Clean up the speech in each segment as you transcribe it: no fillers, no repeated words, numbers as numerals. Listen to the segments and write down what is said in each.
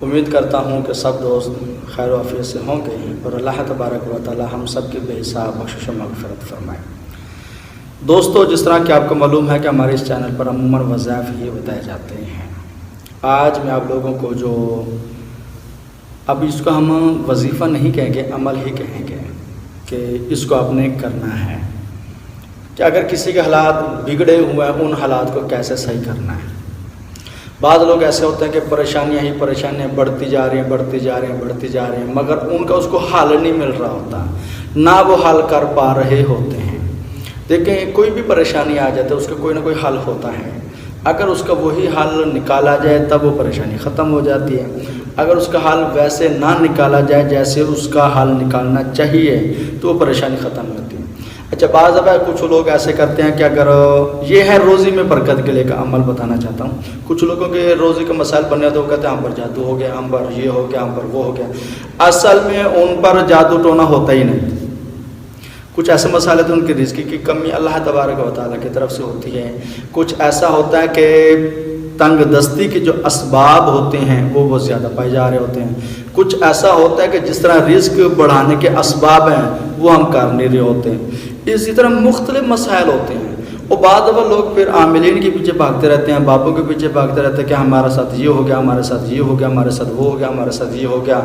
امید کرتا ہوں کہ سب دوست خیر و عافیت سے ہوں گے اور اللہ تبارک و تعالی ہم سب کی بے حساب بخشش و مغفرت فرمائے۔ دوستو، جس طرح کہ آپ کو معلوم ہے کہ ہمارے اس چینل پر عموماً وظائف ہی بتائے جاتے ہیں، آج میں آپ لوگوں کو جو اب اس کو ہم وظیفہ نہیں کہیں گے، عمل ہی کہیں گے کہ اس کو آپ نے کرنا ہے کہ اگر کسی کے حالات بگڑے ہوئے ہیں ان حالات کو کیسے صحیح کرنا ہے۔ بعض لوگ ایسے ہوتے ہیں کہ پریشانیاں ہی پریشانیاں بڑھتی جا رہی ہیں مگر ان کا اس کو حل نہیں مل رہا ہوتا، نہ وہ حل کر پا رہے ہوتے ہیں۔ دیکھیں، کوئی بھی پریشانی آ جاتی ہے اس کا کوئی نہ کوئی حل ہوتا ہے، اگر اس کا وہی حل نکالا جائے تب وہ پریشانی ختم ہو جاتی ہے، اگر اس کا حل ویسے نہ نکالا جائے جیسے اس کا حل نکالنا چاہیے تو وہ پریشانی ختم ہوتی ہے۔ اچھا، بعض دفعہ کچھ لوگ ایسے کرتے ہیں کہ اگر یہ ہے روزی میں برکت کے لیے کا عمل بتانا چاہتا ہوں، کچھ لوگوں کے روزی کا مسائل بننے تو وہ کہتے ہیں ہم پر جادو ہو گیا، ہم پر یہ ہو گیا، ہم پر وہ ہو گیا۔ اصل میں ان پر جادو ٹونا ہوتا ہی نہیں۔ کچھ ایسے مسائل تو ان کی رزق کی کمی اللہ تبارک و تعالیٰ کی طرف سے ہوتی ہے، کچھ ایسا ہوتا ہے کہ تنگ دستی کے جو اسباب ہوتے ہیں وہ بہت زیادہ پائے جا رہے ہوتے ہیں، کچھ ایسا ہوتا ہے کہ جس طرح رزق بڑھانے کے اسباب ہیں وہ ہم کر نہیں رہے ہوتے ہیں۔ اسی طرح مختلف مسائل ہوتے ہیں، اور بعض دفعہ لوگ پھر عاملین کے پیچھے بھاگتے رہتے ہیں، بابوں کے پیچھے بھاگتے رہتے ہیں کہ ہمارے ساتھ یہ ہو گیا، ہمارے ساتھ یہ ہو گیا، ہمارے ساتھ وہ ہو گیا، ہمارے ساتھ یہ ہو گیا،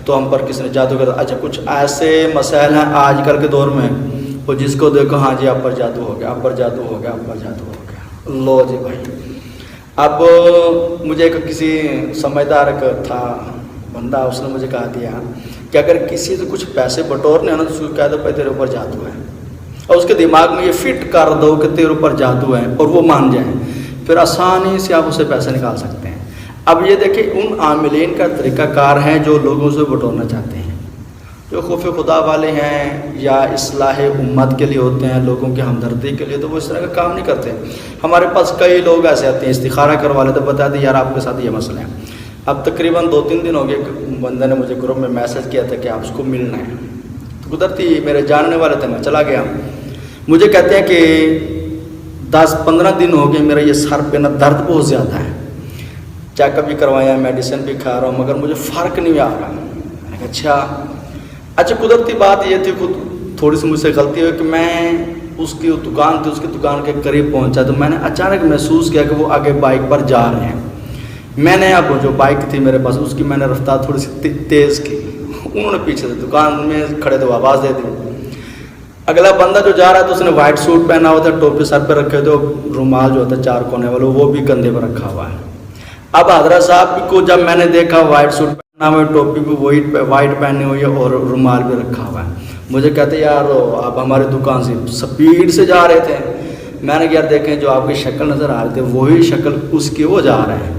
تو ہم پر کس نے جادو کر۔ اچھا، کچھ ایسے مسائل ہیں آج کل کے دور میں وہ جس کو دیکھو ہاں جی آپ پر جادو ہو گیا، آپ پر جادو ہو گیا، آپ پر جادو ہو گیا۔ لو جی بھائی، اب مجھے کسی سمجھدار کا تھا بندہ، اس نے مجھے کہا دیا کہ اگر کسی سے کچھ پیسے بٹورنے ہیں نا تو اس کو کہہ دو تیرے اوپر جادو ہے، اور اس کے دماغ میں یہ فٹ کر دو کہ تیرے اوپر جادو ہے اور وہ مان جائیں، پھر آسانی سے آپ اسے پیسے نکال سکتے ہیں۔ اب یہ دیکھیں، ان عاملین کا طریقہ کار ہے جو لوگوں سے بٹورنا چاہتے ہیں، جو خوف خدا والے ہیں یا اصلاح امت کے لیے ہوتے ہیں، لوگوں کی ہمدردی کے لیے، تو وہ اس طرح کا کام نہیں کرتے۔ ہمارے پاس کئی لوگ ایسے آتے ہیں، استخارہ کروا لیتے، بتا دیں یار آپ کے ساتھ یہ مسئلہ ہے۔ اب تقریباً 2-3 دن ہو گئے، بندے نے مجھے گروپ میں میسج کیا تھا کہ آپ اس کو ملنا ہے، تو قدرتی میرے جاننے والے تھے، میں چلا گیا۔ مجھے کہتے ہیں کہ 10-15 دن ہو گئے میرا یہ سر پہ نا درد بہت زیادہ ہے، چیک اپ بھی کروایا، میڈیسن بھی کھا رہا ہوں، مگر مجھے فرق نہیں آ رہا۔ میں نے کہا اچھا قدرتی بات یہ تھی، خود تھوڑی سی مجھ سے غلطی ہوئی کہ میں اس کی دکان تھی، اس کی دکان کے قریب پہنچا تو میں نے اچانک محسوس کیا کہ وہ آگے بائک پر جا رہے ہیں۔ میں نے اب جو بائک تھی میرے پاس اس کی میں نے رفتار تھوڑی سی تیز کی، انہوں نے پیچھے سے دکان میں کھڑے تو آواز دے دی۔ اگلا بندہ جو جا رہا تھا اس نے وائٹ سوٹ پہنا ہوا تھا، ٹوپی سر پہ رکھے تھے، رومال جو ہوتا ہے 4 کونے والا وہ بھی کندھے پہ رکھا ہوا ہے۔ اب حضرت صاحب کو جب میں نے دیکھا وائٹ سوٹ پہنا ہوا ہے، ٹوپی بھی وائٹ پہنی ہوئی ہے اور رومال بھی رکھا ہوا ہے، مجھے کہتے یار آپ ہماری دکان سے سپیڈ سے جا رہے تھے۔ میں نے کہا یار دیکھیں، جو آپ کی شکل نظر آ رہی تھی وہی شکل اس کی وہ جا رہے ہیں۔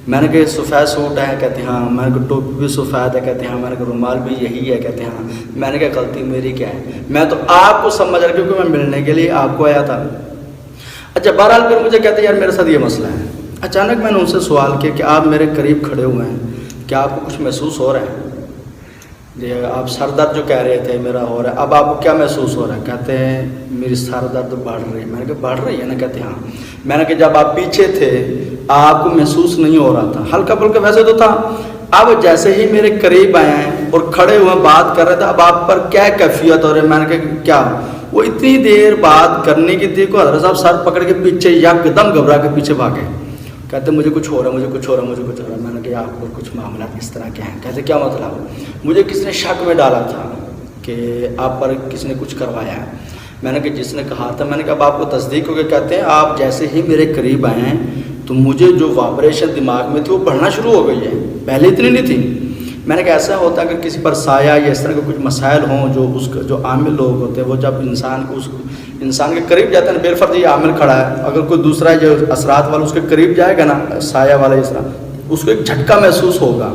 میں نے کہا سفید سوٹ ہے، کہتے ہاں۔ میں نے کہا ٹوپی بھی سفید ہے، کہتے ہاں۔ میں نے کہا رومال بھی یہی ہے، کہتے ہاں۔ میں نے کہا غلطی میری کیا ہے، میں تو آپ کو سمجھ رہا کیونکہ میں ملنے کے لیے آپ کو آیا تھا۔ اچھا، بہرحال پھر مجھے کہتے یار میرے ساتھ یہ مسئلہ ہے۔ اچانک میں نے ان سے سوال کیا کہ آپ میرے قریب کھڑے ہوئے ہیں، کیا آپ کو کچھ محسوس ہو رہا ہے؟ یہ آپ سر درد جو کہہ رہے تھے میرا ہو رہا ہے، اب آپ کو کیا محسوس ہو رہا ہے؟ کہتے ہیں میری سر درد بڑھ رہی ہے۔ میں نے کہا بڑھ رہی ہے نا؟ کہتے ہاں۔ میں نے کہا جب آپ پیچھے تھے آپ کو محسوس نہیں ہو رہا تھا، ہلکا پھلکا ویسے تو تھا، اب جیسے ہی میرے قریب آئے ہیں اور کھڑے ہوئے بات کر رہے تھے، اب آپ پر کیا کیفیت ہو رہی ہے؟ میں نے کہا کیا؟ وہ اتنی دیر بات کرنے کی تھی کہ حضرت صاحب سر پکڑ کے پیچھے یکدم گھبرا کے پیچھے بھاگے، کہتے مجھے کچھ ہو رہا ہے، مجھے کچھ ہو رہا ہے، مجھے کچھ ہو رہا ہے۔ میں نے کہا آپ کو کچھ معاملات اس طرح کے ہیں؟ کہتے کیا مطلب؟ مجھے کس نے شک میں ڈالا تھا کہ آپ پر کس نے کچھ کروایا ہے۔ میں نے کہا جس نے کہا تھا۔ میں نے کہا اب آپ کو تصدیق ہو گئی؟ کہتے ہیں آپ جیسے ہی میرے قریب آئے ہیں تو مجھے جو وائبریشن دماغ میں تھی وہ بڑھنا شروع ہو گئی ہے، پہلے اتنی نہیں تھی۔ میں نے کہا ایسا ہوتا ہے اگر کسی پر سایہ یا اس طرح کے کچھ مسائل ہوں جو اس کا جو عامل لوگ ہوتے ہیں وہ جب انسان کے قریب جاتے ہیں، بالفرض یہ عامل کھڑا ہے، اگر کوئی دوسرا جو اثرات والا اس کے قریب جائے گا نا، سایہ والا اس طرح، اس کو ایک جھٹکا محسوس ہوگا۔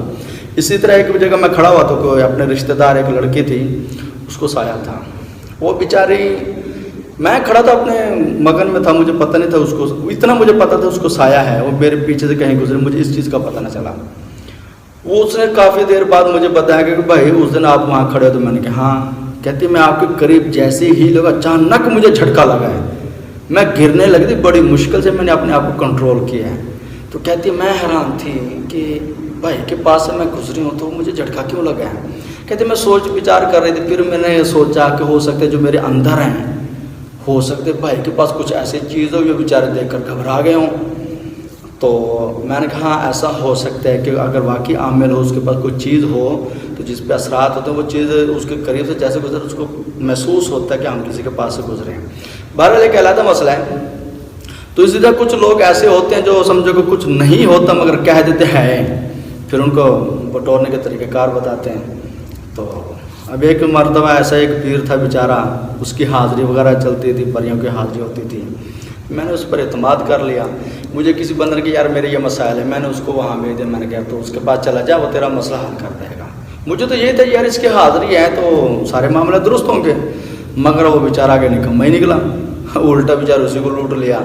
اسی طرح ایک جگہ میں کھڑا ہوا تو کوئی اپنے رشتہ دار ایک لڑکی تھی، اس کو سایہ تھا، وہ بیچاری، میں کھڑا تھا اپنے مگن میں تھا، مجھے پتہ نہیں تھا اس کو، اتنا مجھے پتہ تھا اس کو سایہ ہے، وہ میرے پیچھے سے کہیں گزرے، مجھے اس چیز کا پتہ نہ چلا۔ وہ اس نے کافی دیر بعد مجھے بتایا کہ بھائی اس دن آپ وہاں کھڑے ہو، تو میں نے کہا ہاں۔ کہتی میں آپ کے قریب جیسے ہی لگا اچانک مجھے جھٹکا لگا ہے، میں گرنے لگی تھی، بڑی مشکل سے میں نے اپنے آپ کو کنٹرول کیا ہے۔ تو کہتی میں حیران تھی کہ بھائی کے پاس سے میں گزری ہوں تو مجھے جھٹکا کیوں لگا ہے؟ کہتے میں سوچ وچار کر رہی تھی، پھر میں نے سوچا کہ ہو سکتے جو میرے اندر ہیں، ہو سکتے بھائی کے پاس کچھ ایسی چیز ہو جو بیچارے دیکھ کر گھبرا گئے ہوں۔ تو میں نے کہا ہاں ایسا ہو سکتا ہے کہ اگر واقعی عامل ہو، اس کے پاس کوئی چیز ہو تو جس پہ اثرات ہوتے ہیں وہ چیز اس کے قریب سے جیسے گزر اس کو محسوس ہوتا ہے کہ ہم کسی کے پاس سے گزرے ہیں۔ بہرحال ایک علیحدہ مسئلہ ہے۔ تو اسی طرح کچھ لوگ ایسے ہوتے ہیں جو سمجھو کہ کچھ نہیں ہوتا مگر کہہ دیتے ہیں، پھر ان کو بٹورنے کے طریقہ کار بتاتے ہیں۔ تو اب ایک مرتبہ ایسا ایک پیر تھا بیچارہ، اس کی حاضری وغیرہ چلتی تھی، پریوں کی حاضری ہوتی تھی، میں نے اس پر اعتماد کر لیا۔ مجھے کسی بندر کی یار میرے یہ مسائل ہے، میں نے اس کو وہاں بھیج دیا، میں نے کہا تو اس کے پاس چلا جا، وہ تیرا مسئلہ حل کر دے گا۔ مجھے تو یہی تھا یار اس کی حاضری ہے تو سارے معاملے درست ہوں گے، مگر وہ بیچارہ آگے نکما ہی نکلا، الٹا بیچارہ اسی کو لوٹ لیا۔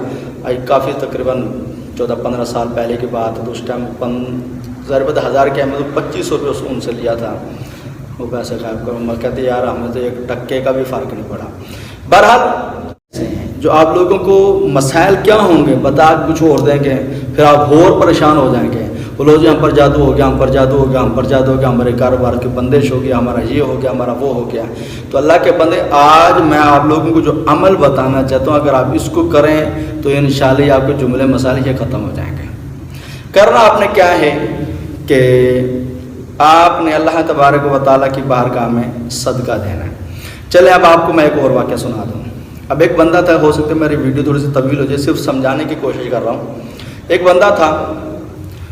کافی تقریباً 14-15 سال پہلے کی بات ہے، تو اس ٹائم ضربت 1000 کے میں تو 2500 روپئے ان سے لیا تھا، وہ پیسے غائب کروں۔ میں کہتے یار ہمیں تو 1 ٹکے کا بھی فرق نہیں پڑا۔ بہرحال جو آپ لوگوں کو مسائل کیا ہوں گے بتا کچھ اور دیں گے، پھر آپ اور پریشان ہو جائیں گے، بولو جی ہم پر جادو ہو گیا، ہم پر جادو ہو گیا، ہم پر جادو ہو گیا، ہمارے کاروبار کی بندش ہو گیا، ہمارا یہ ہو گیا، ہمارا وہ ہو گیا۔ تو اللہ کے بندے آج میں آپ لوگوں کو جو عمل بتانا چاہتا ہوں، اگر آپ اس کو کریں تو انشاءاللہ آپ کے جملے مسائل یہ ختم ہو جائیں گے۔ کرنا آپ نے کیا ہے کہ آپ نے اللہ تبارک و تعالیٰ کی بارگاہ میں صدقہ دینا ہے۔ چلے اب آپ کو میں ایک اور واقعہ سنا دوں۔ اب ایک بندہ تھا، ہو سکتا ہے میری ویڈیو تھوڑی سی طویل ہو جائے، صرف سمجھانے کی کوشش کر رہا ہوں۔ ایک بندہ تھا،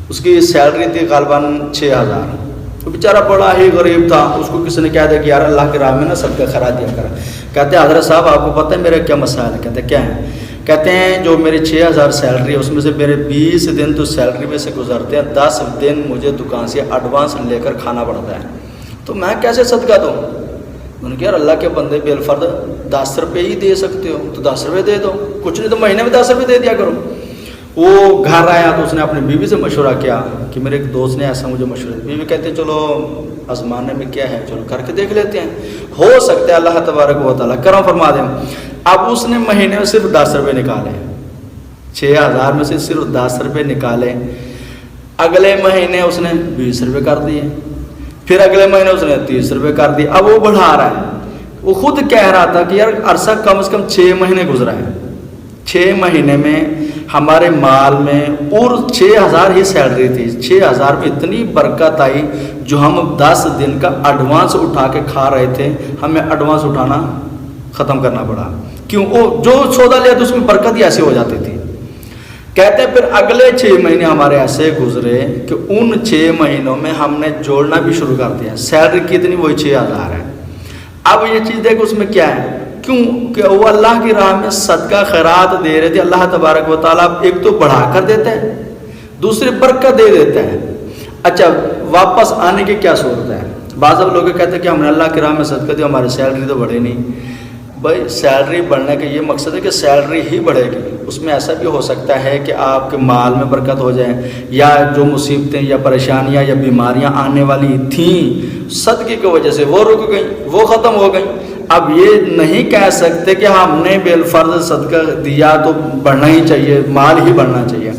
اس کی سیلری تھی غالباً 6000، وہ بیچارہ بڑا ہی غریب تھا۔ اس کو کسی نے کہہ دیا کہ یار اللہ کی راہ میں نا صدقہ خیرات دیا کر۔ کہتے ہیں حضرت صاحب آپ کو پتہ ہے میرے کیا مسائل ہے؟ کہتے ہیں کیا ہے؟ کہتے ہیں جو میری 6000 سیلری ہے اس میں سے میرے 20 دن تو سیلری میں سے گزرتے ہیں، 10 دن مجھے دکان سے ایڈوانس لے کر کھانا پڑتا ہے، تو میں کیسے صدقہ دوں؟ انہوں نے کہا یار اللہ کے بندے بالفرد 10 روپے ہی دے سکتے ہو تو 10 روپے دے دو، کچھ نہیں تو مہینے میں 10 روپے دے دیا کرو۔ وہ گھر آیا تو اس نے اپنی بیوی سے مشورہ کیا کہ میرے ایک دوست نے ایسا مجھے مشورہ دیا۔ بیوی کہتے چلو آزمانے میں کیا ہے، چلو کر کے دیکھ لیتے ہیں، ہو سکتا ہے اللہ تبارک و تعالیٰ کرم فرما دیں۔ اب اس نے مہینے میں صرف 10 روپے نکالے، 6000 میں سے صرف 10 روپے نکالے۔ اگلے مہینے اس نے 20 روپے کر دیے، پھر اگلے مہینے اس نے 30 روپے کر دیے۔ اب وہ بڑھا رہا ہے، وہ خود کہہ رہا تھا کہ یار عرصہ کم از کم 6 مہینے گزرا ہے، 6 مہینے میں ہمارے مال میں اور 6000 ہی سیلری تھی، 6000 میں اتنی برکت آئی جو ہم 10 دن کا ایڈوانس اٹھا کے کھا رہے تھے، ہمیں ایڈوانس اٹھانا ختم کرنا پڑا۔ کیوں؟ وہ جو سودا لیا تو اس میں برکت ہی ایسی ہو جاتی تھی۔ کہتے ہیں پھر اگلے 6 مہینے ہمارے ایسے گزرے کہ ان 6 مہینوں میں ہم نے جوڑنا بھی شروع کر دیا، سیلری کتنی وہی 6000 ہے۔ اب یہ چیز دیکھ اس میں کیا ہے، کیوں کہ وہ اللہ کی راہ میں صدقہ خیرات دے رہے تھے، اللہ تبارک و تعالیٰ ایک تو بڑھا کر دیتا ہے، دوسری برکت دے دیتا ہے۔ اچھا واپس آنے کی کیا صورت ہے؟ بعض اب لوگ کہتے ہیں کہ ہم نے اللہ کی راہ میں صدقہ دیا، ہماری سیلری تو بڑھے نہیں۔ بھائی سیلری بڑھنے کا یہ مقصد ہے کہ سیلری ہی بڑھے گی، اس میں ایسا بھی ہو سکتا ہے کہ آپ کے مال میں برکت ہو جائے، یا جو مصیبتیں یا پریشانیاں یا بیماریاں آنے والی تھیں صدقے کی وجہ سے وہ رک گئیں، وہ ختم ہو گئیں۔ اب یہ نہیں کہہ سکتے کہ ہم نے بالفرض صدقہ دیا تو بڑھنا ہی چاہیے، مال ہی بڑھنا چاہیے۔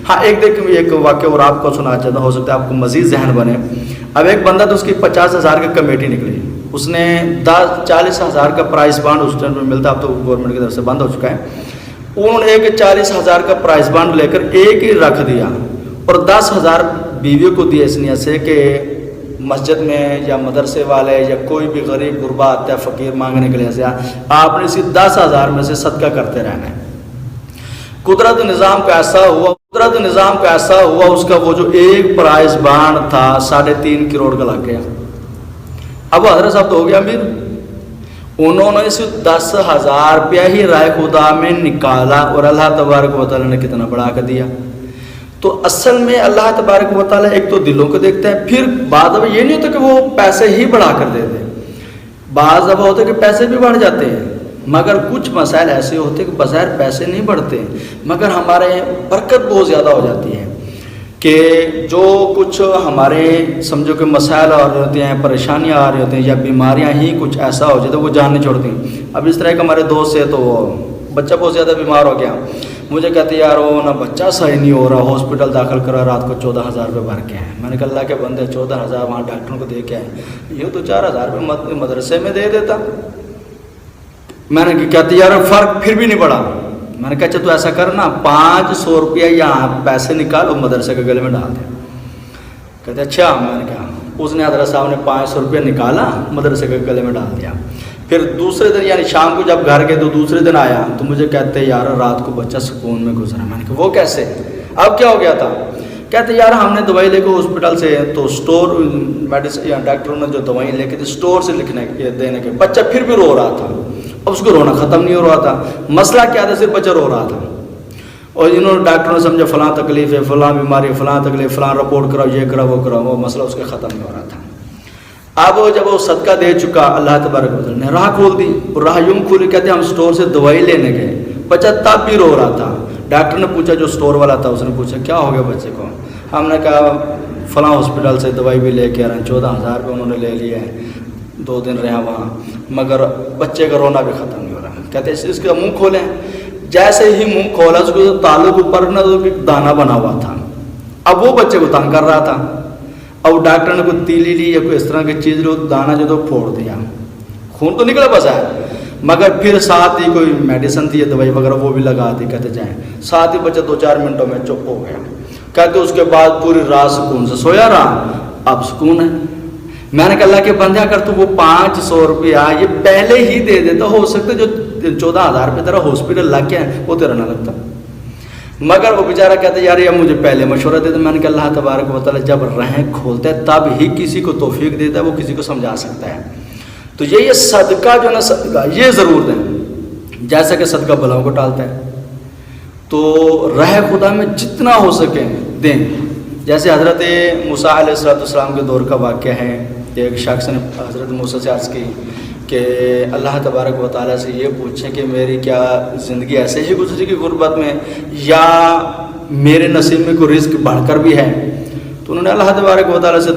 ہاں ایک واقعہ اور آپ کو سنا چاہتا ہوں، ہو سکتا ہے آپ کو مزید ذہن بنے۔ اب ایک بندہ تو اس کی 50,000 کی کمیٹی نکلی، اس نے 40,000 کا پرائز بانڈ اس ٹائم میں ملتا، اب تو گورنمنٹ کی طرف سے بند ہو چکا ہے۔ انہوں نے ایک 40,000 کا پرائز بانڈ لے کر ایک ہی رکھ دیا اور 10,000 بیویوں کو دیا، اس نیت سے کہ مسجد میں یا مدرسے والے یا کوئی بھی غریب غربا آتا ہے فقیر مانگنے کے لیے، آپ نے اسی 10,000 میں سے صدقہ کرتے رہنا ہے۔ قدرت نظام کا ایسا ہوا اس کا وہ جو ایک پرائز بانڈ تھا 3.5 کروڑ کا لگ گیا۔ اب حضرت صاحب تو ہو گیا امیر، انہوں نے صرف 10,000 روپیہ ہی رائے خدا میں نکالا اور اللہ تبارک و تعالیٰ نے کتنا بڑھا کر دیا۔ تو اصل میں اللہ تبارک و تعالیٰ ایک تو دلوں کو دیکھتا ہے، پھر بعض اب یہ نہیں ہوتا کہ وہ پیسے ہی بڑھا کر دے دے، بعض اب ہوتا ہے کہ پیسے بھی بڑھ جاتے ہیں، مگر کچھ مسائل ایسے ہوتے ہیں کہ بظاہر پیسے نہیں بڑھتے مگر ہمارے برکت بہت زیادہ ہو جاتی ہے، کہ جو کچھ ہمارے سمجھو کہ مسائل آ رہے ہوتے ہیں، پریشانیاں آ رہے ہوتے ہیں یا بیماریاں ہی کچھ ایسا ہو جاتا ہے وہ جان نہیں چھوڑتی۔ اب اس طرح کے ہمارے دوست سے تو وہ بچہ بہت زیادہ بیمار ہو گیا، مجھے کہتے یار وہ نا بچہ صحیح نہیں ہو رہا، ہاسپٹل داخل کرا، رات کو 14,000 روپے بھر کے ہیں۔ میں نے کہا اللہ کے بندے 14,000 وہاں ڈاکٹروں کو دے کے آئے، یہ تو 4,000 روپے مدرسے میں دے دیتا۔ میں نے کہتے یار فرق پھر بھی نہیں پڑا۔ میں نے کہا اچھا تو ایسا کرنا 500 روپیہ یہاں پیسے نکالو مدرسے کے گلے میں ڈال دیں۔ کہتے اچھا۔ میں نے کہا اس نے حضرت صاحب نے 500 روپیہ نکالا، مدرسے کے گلے میں ڈال دیا۔ پھر دوسرے دن یعنی شام کو جب گھر گئے تو دوسرے دن آیا تو مجھے کہتے یار رات کو بچہ سکون میں گزرا۔ میں نے کہا وہ کیسے، اب کیا ہو گیا تھا؟ کہتے یار ہم نے دوائی لے کے ہاسپٹل سے تو اسٹور میڈیسن یا ڈاکٹروں نے جو دوائی لے کے تھی اسٹور سے لکھنے کے دینے کے، بچہ پھر بھی رو رہا تھا۔ اب اس کو رونا ختم نہیں ہو رہا تھا۔ مسئلہ کیا تھا؟ صرف بچہ رو رہا تھا، اور انہوں نے ڈاکٹروں نے سمجھا فلاں تکلیف ہے، فلاں بیماری، فلاں تکلیف، فلاں رپورٹ کراؤ، یہ کراؤ وہ کراؤ، وہ مسئلہ اس کا ختم نہیں ہو رہا تھا۔ اب جب وہ صدقہ دے چکا، اللہ تبارک و تعالیٰ نے راہ کھول دی، راہ یوں کھولی، کہتے ہم اسٹور سے دوائی لینے گئے، بچہ تب بھی رو رہا تھا۔ ڈاکٹر نے پوچھا جو اسٹور والا تھا، اس نے پوچھا کیا ہو گیا بچے کو؟ ہم نے کہا فلاں ہاسپٹل سے دوائی بھی لے کے آ رہے ہیں، 14,000 روپے انہوں نے لے لیے ہیں، 2 دن رہا وہاں، مگر بچے کا رونا بھی ختم نہیں ہو رہا۔ کہتے اس کا منہ کھولیں۔ جیسے ہی منہ کھولا اس کو تعلق اوپر نہ دانا بنا ہوا تھا، اب وہ بچے کو تنگ کر رہا تھا۔ اب ڈاکٹر نے کوئی تیلی لی یا کوئی اس طرح کی چیز لی، دانا جو تو پھوڑ دیا، خون تو نکلا بس ہے، مگر پھر ساتھ ہی کوئی میڈیسن تھی یا دوائی وغیرہ وہ بھی لگا دی۔ کہتے جائیں ساتھ ہی بچہ 2-4 منٹوں میں چپ ہو گیا۔ کہتے اس کے بعد پوری رات سکون سے سویا رہا، اب سکون ہے۔ میں نے کہا اللہ کے بندے اگر تو وہ 500 روپیہ یہ پہلے ہی دے دیتا، ہو سکتا جو 14,000 روپے تیرا ہاسپٹل لگ گیا ہے وہ تیرا نہ لگتا، مگر وہ بیچارہ کہتا ہے یار یہ مجھے پہلے مشورہ دیتا۔ میں نے کہا اللہ تبارک و تعالیٰ جب رہیں کھولتا ہے تب ہی کسی کو توفیق دیتا ہے، وہ کسی کو سمجھا سکتا ہے۔ تو یہ صدقہ جو نا صدقہ یہ ضرور دیں، جیسا کہ صدقہ بلاؤں کو ٹالتا ہے، تو رہ خدا میں جتنا ہو سکے دیں۔ جیسے حضرت موسیٰ علیہ السلام کے دور کا واقعہ ہے کہ ایک شخص نے حضرت موسیٰ سے عرض کی کہ اللہ تبارک و تعالیٰ سے یہ پوچھیں کہ میری کیا زندگی ایسے ہی گزری کی غربت میں، یا میرے نصیب میں کوئی رزق بڑھ کر بھی ہے؟ تو انہوں نے اللہ تبارک و تعالیٰ سے